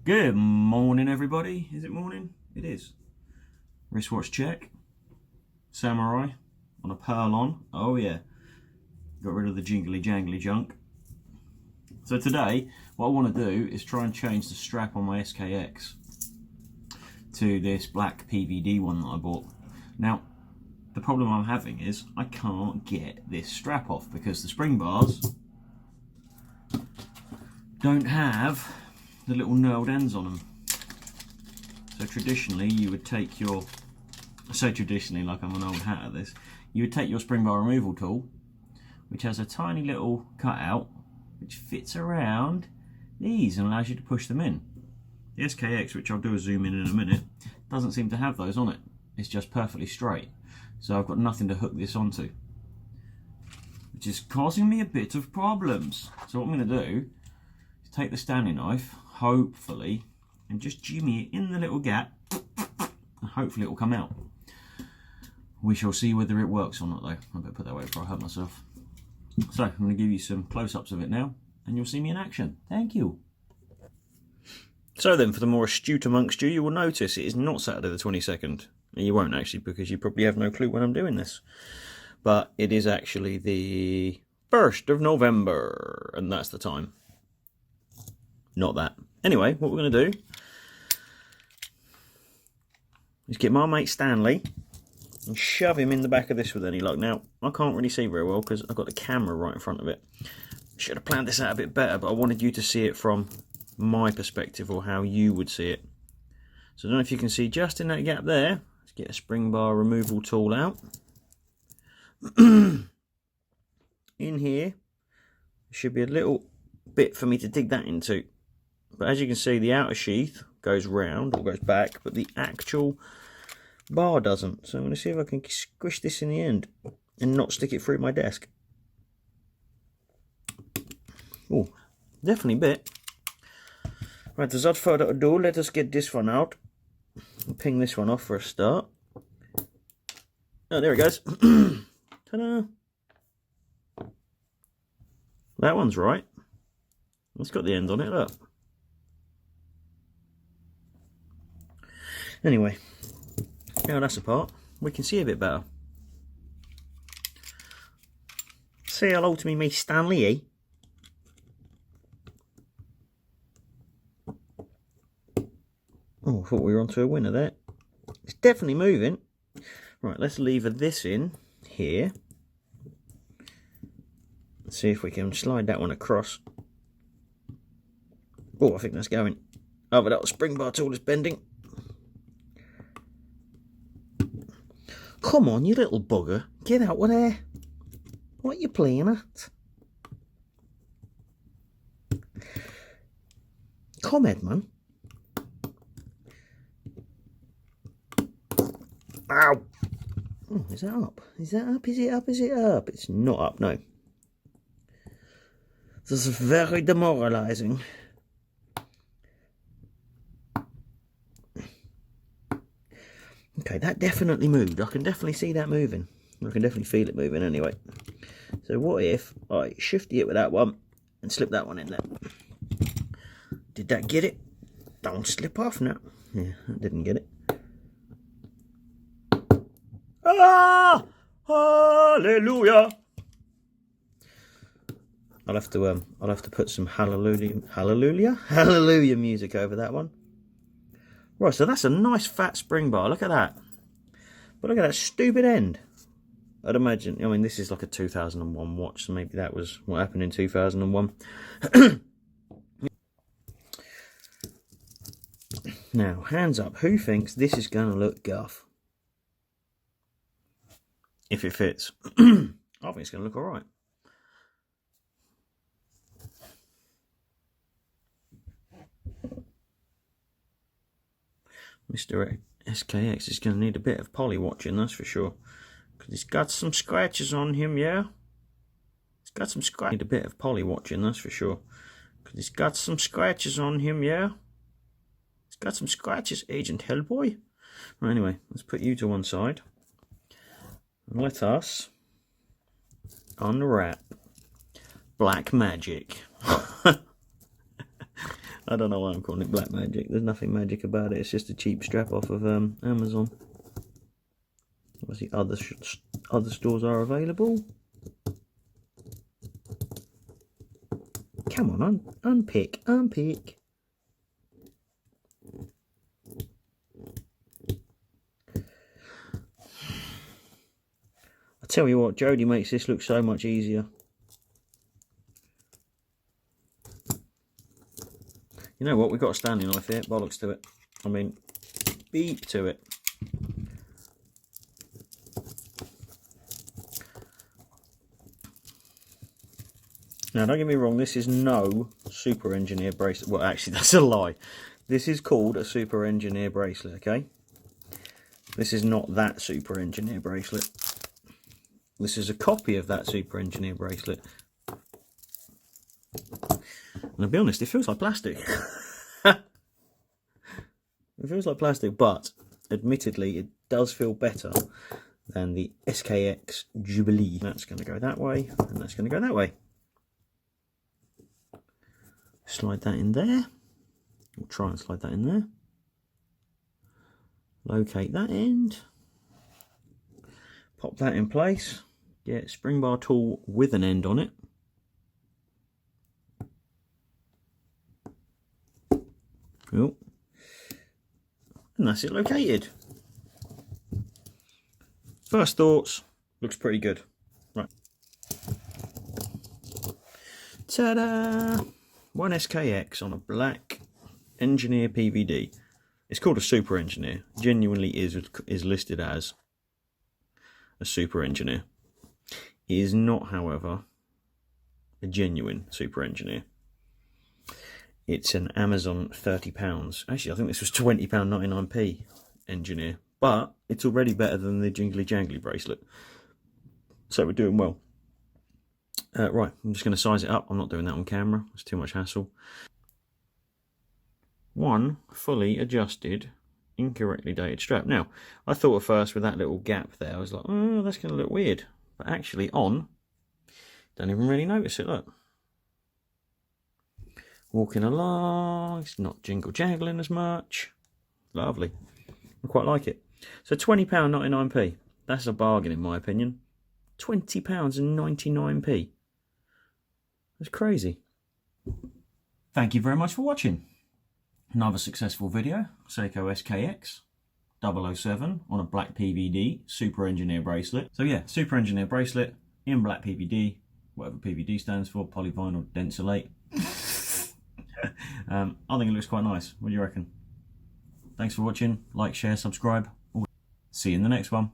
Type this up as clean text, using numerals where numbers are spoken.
Good morning, everybody. Is it morning? It is. Wristwatch check. Samurai on a pearl on. Oh yeah. Got rid of the jingly jangly junk. So today, what I want to do is try and change the strap on my SKX to this black PVD one that I bought. Now, the problem I'm having is I can't get this strap off because the spring bars don't have the little knurled ends on them. So traditionally you would take your, I say traditionally like I'm an old hat at this, you would take your spring bar removal tool, which has a tiny little cutout which fits around these and allows you to push them in. The SKX, which I'll do a zoom in a minute, doesn't seem to have those on it. It's just perfectly straight. So I've got nothing to hook this onto, which is causing me a bit of problems. So what I'm going to do is take the Stanley knife, hopefully, and just jimmy it in the little gap, and hopefully it will come out. We shall see whether it works or not though. I better put that away before I hurt myself. So I'm going to give you some close-ups of it now, and you'll see me in action. Thank you. So then, for the more astute amongst you, you will notice it is not Saturday the 22nd. You won't actually, because you probably have no clue when I'm doing this. But it is actually the 1st of November, and that's the time. Not that. Anyway, what we're going to do is get my mate Stanley and shove him in the back of this with any luck. Now, I can't really see very well because I've got the camera right in front of it. Should have planned this out a bit better, but I wanted you to see it from my perspective, or how you would see it. So I don't know if you can see just in that gap there. Let's get a spring bar removal tool out. In here, there should be a little bit for me to dig that into. But as you can see, the outer sheath goes round, or goes back, but the actual bar doesn't. So I'm going to see if I can squish this in the end and not stick it through my desk. Oh, definitely bit. Right, without further ado, let us get this one out. Ping this one off for a start. Oh, there it goes. Ta-da! That one's right. It's got the end on it, look. Anyway, now that's apart, we can see a bit better. Say hello to me, mate Stanley, eh? Oh, I thought we were onto a winner there. It's definitely moving. Right, let's lever this in here. Let's see if we can slide that one across. Oh, I think that's going. Oh, but that spring bar tool is bending. Come on, you little bugger. Get out of there. What are you playing at? Come on, man. Ow! Oh, is that up? Is that up? Is it up? Is it up? It's not up, no. This is very demoralizing. Okay, that definitely moved. I can definitely see that moving. I can definitely feel it moving anyway. So what if I shifty it with that one and slip that one in there? Did that get it? Don't slip off now. Yeah, that didn't get it. Ah! Hallelujah! I'll have to put some hallelujah music over that one. Right, so that's a nice fat spring bar. Look at that. But look at that stupid end. I'd imagine, I mean, this is like a 2001 watch, so maybe that was what happened in 2001. Now, hands up, who thinks this is going to look guff? If it fits. I think it's going to look alright. Mr. SKX is going to need a bit of poly watching, that's for sure. Because he's got some scratches on him, yeah? He's got some scratches. Need a bit of poly watching, that's for sure. Because he's got some scratches on him, yeah? He's got some scratches, Agent Hellboy. Right, anyway, let's put you to one side. And let us unwrap Black Magic. I don't know why I'm calling it black magic. There's nothing magic about it. It's just a cheap strap off of Amazon. Obviously, other stores are available. Come on, unpick. I tell you what, Jodie makes this look so much easier. You know what, we've got a Stanley knife here, bollocks to it. I mean, beep to it. Now, don't get me wrong, this is no Super Engineer bracelet. Well, actually, that's a lie. This is called a Super Engineer bracelet, okay? This is not that Super Engineer bracelet. This is a copy of that Super Engineer bracelet. And I'll be honest, it feels like plastic. It feels like plastic, but admittedly, it does feel better than the SKX Jubilee. That's going to go that way, and that's going to go that way. Slide that in there. We'll try and slide that in there. Locate that end. Pop that in place. Get spring bar tool with an end on it. Cool. And that's it located. First thoughts, looks pretty good. Right. Ta-da! One SKX on a black Engineer PVD. It's called a Super Engineer. Genuinely is listed as a Super Engineer. It is not, however, a genuine Super Engineer. It's an Amazon £30. Actually, I think this was £20.99p Engineer. But it's already better than the Jingly Jangly bracelet. So we're doing well. Right, I'm just going to size it up. I'm not doing that on camera. It's too much hassle. One fully adjusted, incorrectly dated strap. Now, I thought at first with that little gap there, I was like, oh, that's going to look weird. But actually on, don't even really notice it, look. Walking along, it's not jingle jangling as much. Lovely. I quite like it. So £20.99p. That's a bargain in my opinion. £20.99p. That's crazy. Thank you very much for watching. Another successful video. Seiko SKX007 on a black PVD Super Engineer bracelet. So yeah, Super Engineer bracelet in black PVD, whatever PVD stands for, polyvinyl densolate. I think it looks quite nice. What do you reckon? Thanks for watching. Like, share, subscribe. See you in the next one.